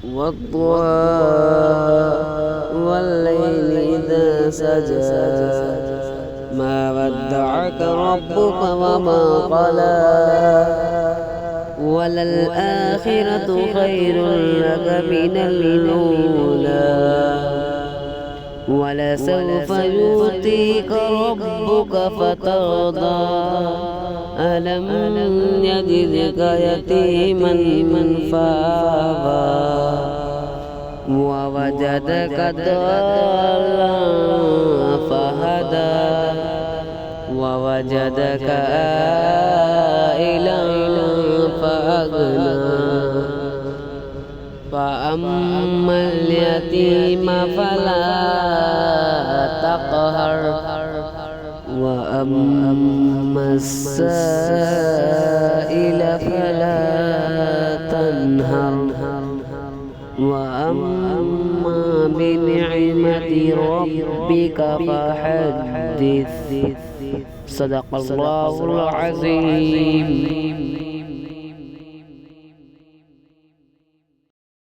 والضحى والليل إذا سجى ما ودعك ربك وما قلى وللآخرة خير لك من الأولى ولسوف يؤتيك ربك فترضى ألم يجدك يتيما فآوى ووجدك ضالا فهدى ووجدك عائلا فأغنى فأما اليتيم فلا تقهر وأما السائل فلا تنهر وأما بنعمة ربك فحدث. صدق الله العظيم.